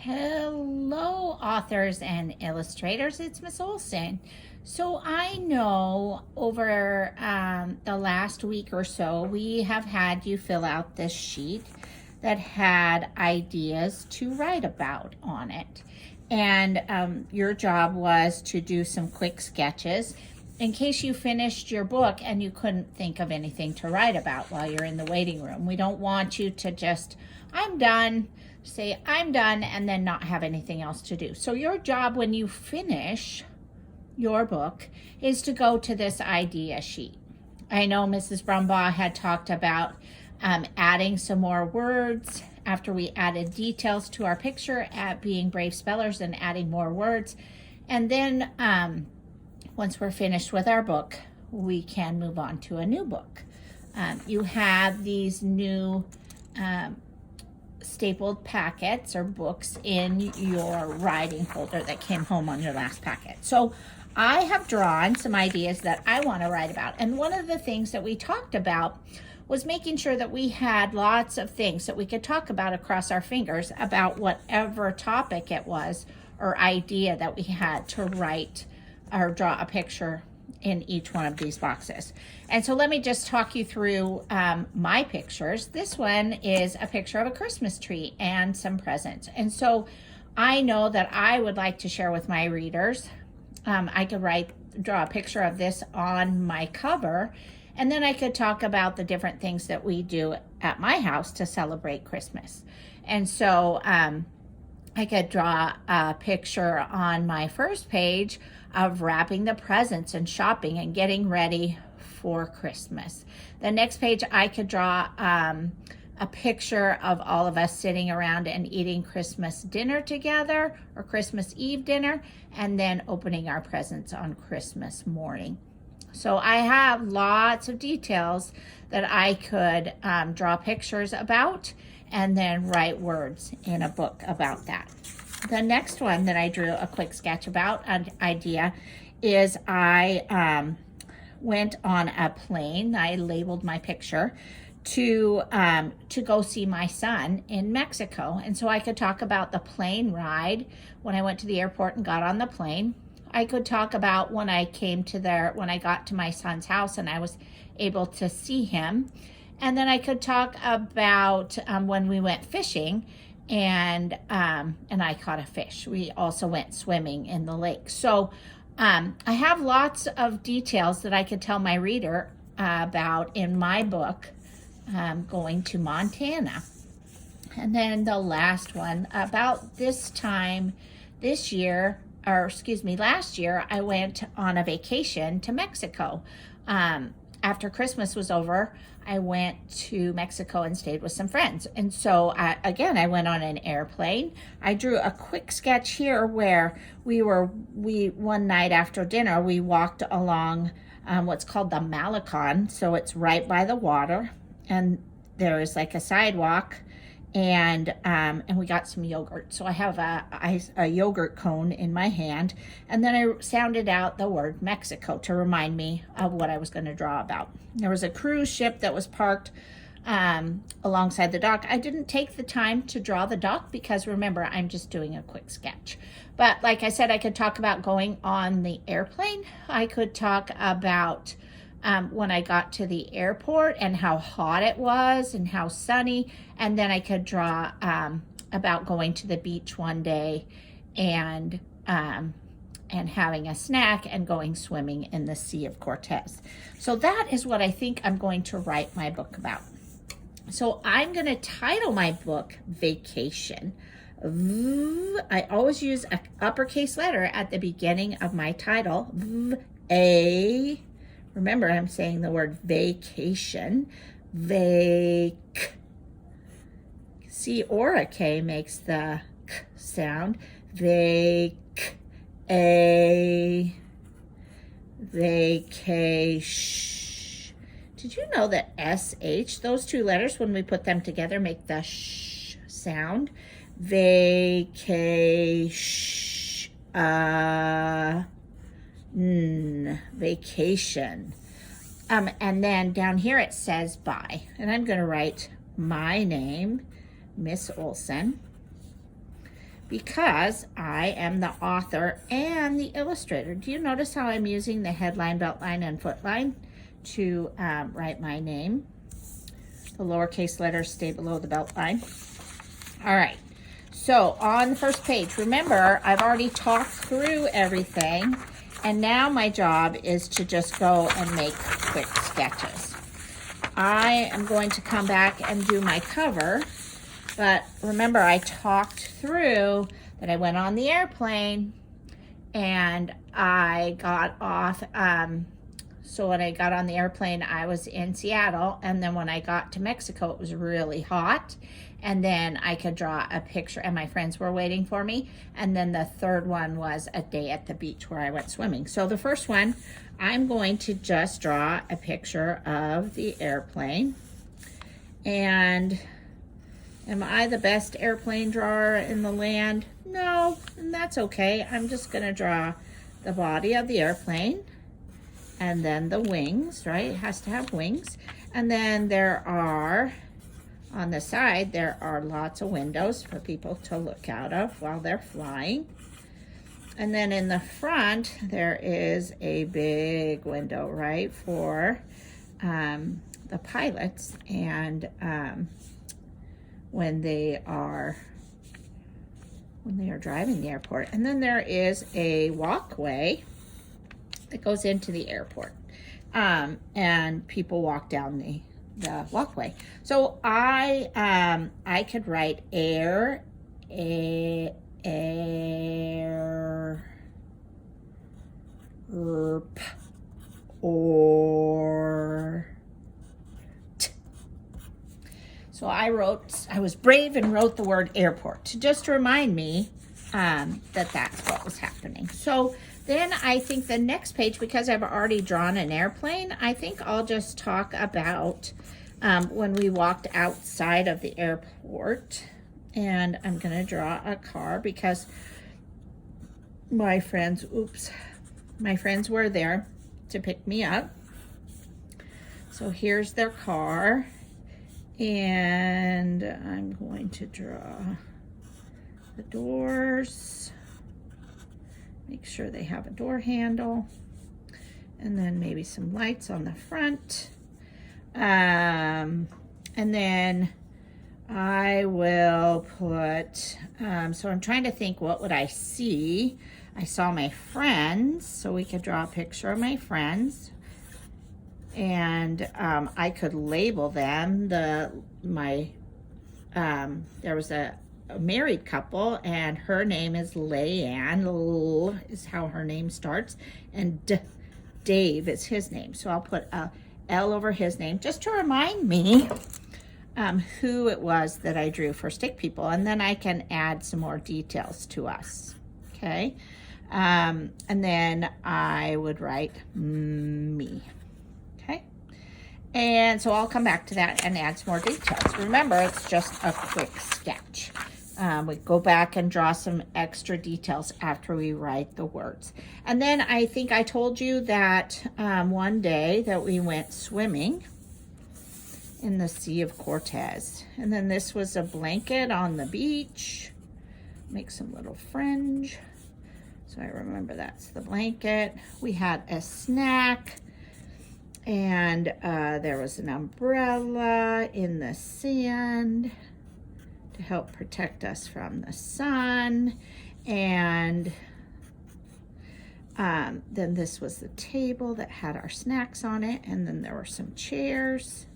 Hello, authors and illustrators. It's Miss Olson. So I know over the last week or so, we have had you fill out this sheet that had ideas to write about on it. And your job was to do some quick sketches in case you finished your book and you couldn't think of anything to write about while you're in the waiting room. We don't want you to just, I'm done, say I'm done, and then not have anything else to do. So your job when you finish your book is to go to this idea sheet. I know Mrs. Brumbaugh had talked about adding some more words after we added details to our picture, at being brave spellers and adding more words. And then once we're finished with our book, we can move on to a new book. You have these new stapled packets or books in your writing folder that came home on your last packet. So I have drawn some ideas that I want to write about. And one of the things that we talked about was making sure that we had lots of things that we could talk about across our fingers about whatever topic it was or idea that we had to write or draw a picture in each one of these boxes. And so let me just talk you through my pictures. This one is a picture of a Christmas tree and some presents. And so I know that I would like to share with my readers. I could draw a picture of this on my cover, and then I could talk about the different things that we do at my house to celebrate Christmas. And so I could draw a picture on my first page of wrapping the presents and shopping and getting ready for Christmas. The next page I could draw a picture of all of us sitting around and eating Christmas dinner together or Christmas Eve dinner, and then opening our presents on Christmas morning. So I have lots of details that I could draw pictures about and then write words in a book about that. The next one that I drew a quick sketch about, an idea, is I went on a plane. I labeled my picture to go see my son in Mexico. And so I could talk about the plane ride when I went to the airport and got on the plane. I could talk about when I got to my son's house and I was able to see him. And then I could talk about when we went fishing and I caught a fish. We also went swimming in the lake. So I have lots of details that I could tell my reader about in my book, going to Montana. And then the last one, about this time last year, I went on a vacation to Mexico. After Christmas was over, I went to Mexico and stayed with some friends. And so again, I went on an airplane. I drew a quick sketch here where we one night after dinner, we walked along what's called the Malecon. So it's right by the water, and there is like a sidewalk, and we got some yogurt. So I have a yogurt cone in my hand, and then I sounded out the word Mexico to remind me of what I was going to draw about. There was a cruise ship that was parked alongside the dock. I didn't take the time to draw the dock because, remember, I'm just doing a quick sketch. But like I said, I could talk about going on the airplane. I could talk about when I got to the airport and how hot it was and how sunny. And then I could draw about going to the beach one day and having a snack and going swimming in the Sea of Cortez. So that is what I think I'm going to write my book about. So I'm going to title my book Vacation. I always use an uppercase letter at the beginning of my title. Remember, I'm saying the word vacation. C or a K makes the k sound. Vacation. Did you know that SH, those two letters, when we put them together, make the sh sound? Vacation. And then down here it says bye. And I'm going to write my name, Miss Olson. because I am the author and the illustrator. Do you notice how I'm using the headline, beltline, and footline to write my name? The lowercase letters stay below the beltline. All right, so on the first page, remember, I've already talked through everything, and now my job is to just go and make quick sketches. I am going to come back and do my cover, but remember, I talked through that I went on the airplane and I got off. So when I got on the airplane, I was in Seattle, and then when I got to Mexico, it was really hot, and then I could draw a picture, and my friends were waiting for me, and then the third one was a day at the beach where I went swimming. So the first one, I'm going to just draw a picture of the airplane, and am I the best airplane drawer in the land? No, and that's okay. I'm just gonna draw the body of the airplane, and then the wings, right? It has to have wings. And then there are, on the side, there are lots of windows for people to look out of while they're flying. And then in the front, there is a big window, right, for the pilots and when they are driving the airport. And then there is a walkway that goes into the airport, and people walk down the walkway. So I could write air, or t. So I was brave and wrote the word airport to just remind me that that's what was happening. So then I think the next page, because I've already drawn an airplane, I think I'll just talk about when we walked outside of the airport. And I'm gonna draw a car because my friends were there to pick me up. So here's their car, and I'm going to draw the doors. Make sure they have a door handle, and then maybe some lights on the front. And then I will put, so I'm trying to think, what would I see? I saw my friends, so we could draw a picture of my friends. And I could label them. There was a married couple, and her name is Leanne. L is how her name starts, and Dave is his name. So I'll put a L over his name just to remind me who it was that I drew for Stick People, and then I can add some more details to us. Okay, and then I would write me. Okay, and so I'll come back to that and add some more details. Remember, it's just a quick sketch. We go back and draw some extra details after we write the words. And then I think I told you that one day that we went swimming in the Sea of Cortez. And then this was a blanket on the beach. Make some little fringe. So I remember that's the blanket. We had a snack, and there was an umbrella in the sand to help protect us from the sun. And then this was the table that had our snacks on it, and then there were some chairs.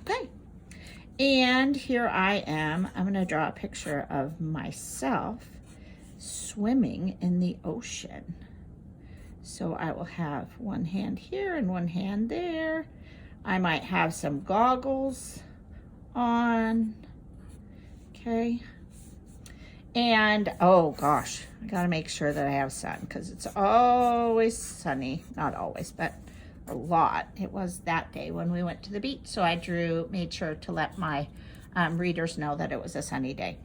Okay, and here I am. I'm going to draw a picture of myself swimming in the ocean. So I will have one hand here and one hand there. I might have some goggles on. Okay, and oh gosh, I gotta make sure that I have sun, because it's always sunny. Not always, but a lot. It was that day when we went to the beach, so I made sure to let my readers know that it was a sunny day.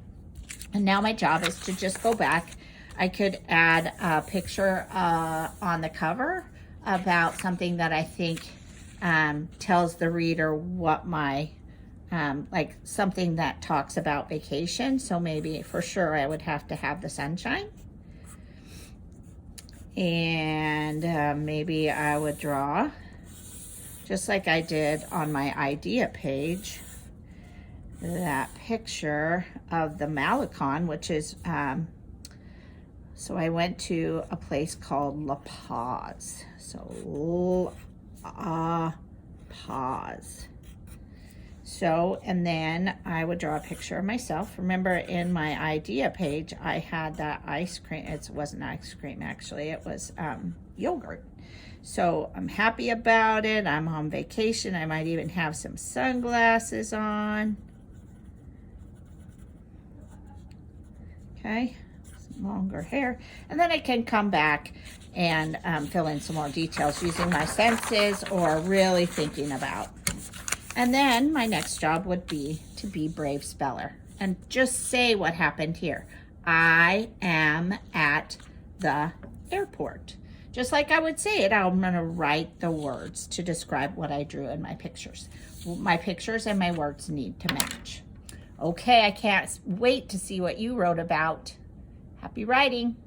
And now my job is to just go back. I could add a picture on the cover about something that I think tells the reader what my like something that talks about vacation. So maybe for sure I would have to have the sunshine. And maybe I would draw, just like I did on my idea page, that picture of the Malecon, which is, so I went to a place called La Paz. So La Paz. So, and then I would draw a picture of myself. Remember in my idea page, I had that ice cream. It wasn't ice cream, actually. It was yogurt. So I'm happy about it. I'm on vacation. I might even have some sunglasses on. Okay, some longer hair. And then I can come back and fill in some more details using my senses or really thinking about. And then my next job would be to be Brave Speller and just say what happened here. I am at the airport. Just like I would say it, I'm gonna write the words to describe what I drew in my pictures. My pictures and my words need to match. Okay, I can't wait to see what you wrote about. Happy writing.